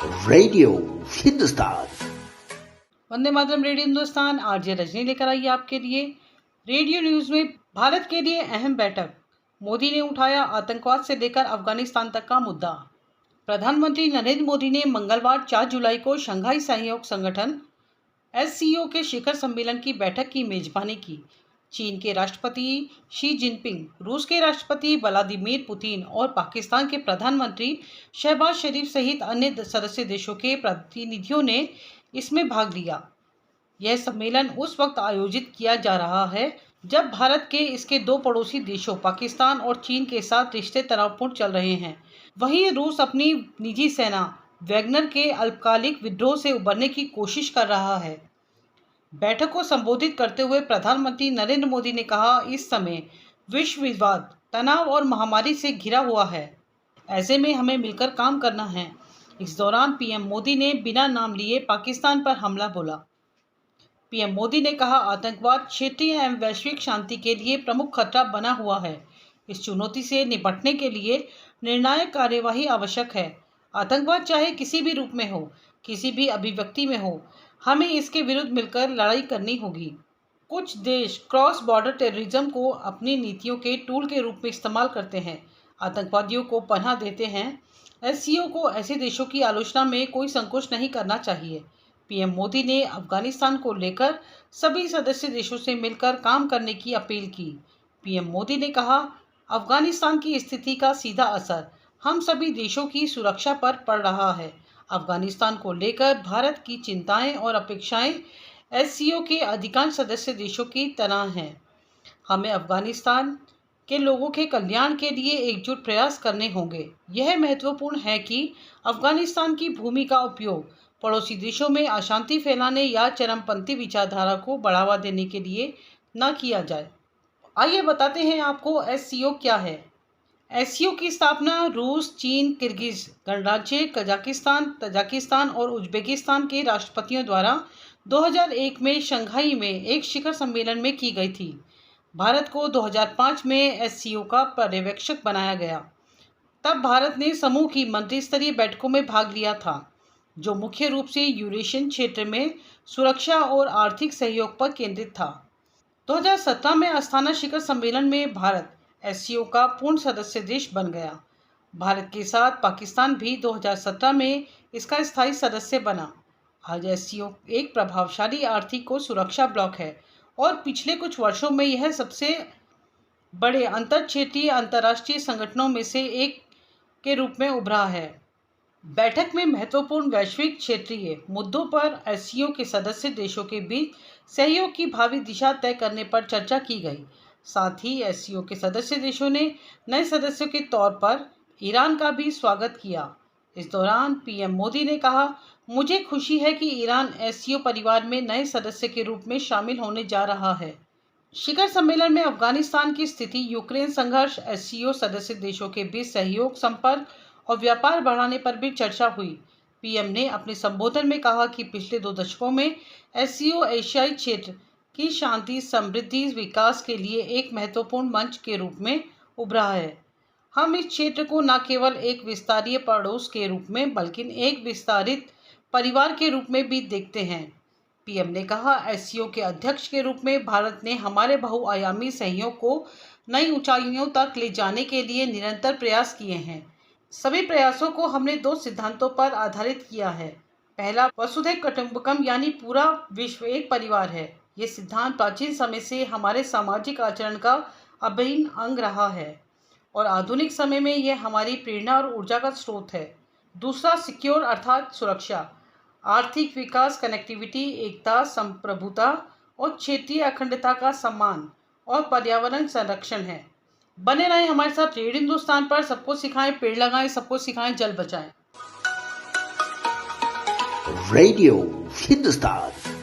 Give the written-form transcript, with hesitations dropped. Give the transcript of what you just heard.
Radio Hindustan. Vande Mataram. Radio Hindustan RJ Rajni लेकर आई आपके लिए रेडियो न्यूज में भारत के लिए अहम बैठक। मोदी ने उठाया आतंकवाद से लेकर अफगानिस्तान तक का मुद्दा। प्रधानमंत्री नरेंद्र मोदी ने मंगलवार 4 जुलाई को शंघाई सहयोग संगठन एससीओ के शिखर सम्मेलन की बैठक की मेजबानी की। चीन के राष्ट्रपति शी जिनपिंग, रूस के राष्ट्रपति व्लादिमीर पुतिन और पाकिस्तान के प्रधानमंत्री शहबाज शरीफ सहित अन्य सदस्य देशों के प्रतिनिधियों ने इसमें भाग लिया। यह सम्मेलन उस वक्त आयोजित किया जा रहा है जब भारत के इसके दो पड़ोसी देशों पाकिस्तान और चीन के साथ रिश्ते तनावपूर्ण चल रहे हैं। वहीं रूस अपनी निजी सेना वैगनर के अल्पकालिक विद्रोह से उबरने की कोशिश कर रहा है। बैठक को संबोधित करते हुए प्रधानमंत्री नरेंद्र मोदी ने कहा, इस समय विश्व विवाद, तनाव और महामारी से घिरा हुआ है। ऐसे में हमें मिलकर काम करना है। इस दौरान पीएम मोदी ने बिना नाम लिए पाकिस्तान पर हमला बोला। पीएम मोदी ने कहा, आतंकवाद क्षेत्रीय एवं वैश्विक शांति के लिए प्रमुख खतरा बना हुआ है। इस चुनौती से निपटने के लिए निर्णायक कार्यवाही आवश्यक है। आतंकवाद चाहे किसी भी रूप में हो, किसी भी अभिव्यक्ति में हो, हमें इसके विरुद्ध मिलकर लड़ाई करनी होगी। कुछ देश क्रॉस बॉर्डर टेररिज्म को अपनी नीतियों के टूल के रूप में इस्तेमाल करते हैं, आतंकवादियों को पनाह देते हैं। एससीओ को ऐसे देशों की आलोचना में कोई संकोच नहीं करना चाहिए। पीएम मोदी ने अफगानिस्तान को लेकर सभी सदस्य देशों से मिलकर काम करने की अपील की। पीएम मोदी ने कहा, अफगानिस्तान की स्थिति का सीधा असर हम सभी देशों की सुरक्षा पर पड़ रहा है। अफगानिस्तान को लेकर भारत की चिंताएं और अपेक्षाएं एससीओ के अधिकांश सदस्य देशों की तरह हैं। हमें अफगानिस्तान के लोगों के कल्याण के लिए एकजुट प्रयास करने होंगे। यह महत्वपूर्ण है कि अफगानिस्तान की भूमि का उपयोग पड़ोसी देशों में अशांति फैलाने या चरमपंथी विचारधारा को बढ़ावा देने के लिए न किया जाए। आइए बताते हैं आपको एससीओ क्या है। एससीओ की स्थापना रूस, चीन, किर्गिज गणराज्य, कजाकिस्तान, तजाकिस्तान और उज्बेकिस्तान के राष्ट्रपतियों द्वारा 2001 में शंघाई में एक शिखर सम्मेलन में की गई थी। भारत को 2005 में एससीओ का पर्यवेक्षक बनाया गया। तब भारत ने समूह की मंत्रिस्तरीय बैठकों में भाग लिया था, जो मुख्य रूप से यूरेशियन क्षेत्र में सुरक्षा और आर्थिक सहयोग पर केंद्रित था। 2017 में अस्थाना शिखर सम्मेलन में भारत एससीओ का पूर्ण सदस्य देश बन गया। भारत के साथ पाकिस्तान भी 2017 में इसका स्थायी सदस्य बना। आज एससीओ एक प्रभावशाली आर्थिक और सुरक्षा ब्लॉक है और पिछले कुछ वर्षों में यह सबसे बड़े अंतर क्षेत्रीय अंतर्राष्ट्रीय संगठनों में से एक के रूप में उभरा है। बैठक में महत्वपूर्ण वैश्विक क्षेत्रीय मुद्दों पर एससीओ के सदस्य देशों के बीच सहयोग की भावी दिशा तय करने पर चर्चा की गई। साथ ही एससीओ के सदस्य देशों ने नए सदस्यों के तौर पर ईरान का भी स्वागत किया। इस दौरान पीएम मोदी ने कहा, मुझे खुशी है कि ईरान एससीओ परिवार में नए सदस्य के रूप में शामिल होने जा रहा है। शिखर सम्मेलन में अफगानिस्तान की स्थिति, यूक्रेन संघर्ष, एससीओ सदस्य देशों के बीच सहयोग, संपर्क और व्यापार बढ़ाने पर भी चर्चा हुई। पीएम ने अपने संबोधन में कहा कि पिछले 2 दशकों में एससीओ एशियाई क्षेत्र की शांति, समृद्धि, विकास के लिए एक महत्वपूर्ण मंच के रूप में उभरा है। हम इस क्षेत्र को न केवल एक विस्तारीय पड़ोस के रूप में बल्कि एक विस्तारित परिवार के रूप में भी देखते हैं। पीएम ने कहा, एससीओ के अध्यक्ष के रूप में भारत ने हमारे बहुआयामी सहयोग को नई ऊंचाइयों तक ले जाने के लिए निरंतर प्रयास किए हैं। सभी प्रयासों को हमने 2 सिद्धांतों पर आधारित किया है। पहला, वसुधैव कुटुंबकम यानी पूरा विश्व एक परिवार है। ये सिद्धांत प्राचीन समय से हमारे सामाजिक आचरण का अभिन्न अंग रहा है और आधुनिक समय में यह हमारी प्रेरणा और ऊर्जा का स्रोत है। दूसरा, सिक्योर अर्थात सुरक्षा, आर्थिक विकास, कनेक्टिविटी, एकता, संप्रभुता और क्षेत्रीय अखंडता का सम्मान और पर्यावरण संरक्षण है। बने रहें हमारे साथ रेडियो हिंदुस्तान पर। सबको सिखाएं पेड़ लगाएं, सबको सिखाएं जल बचाएं। रेडियो हिंदुस्तान।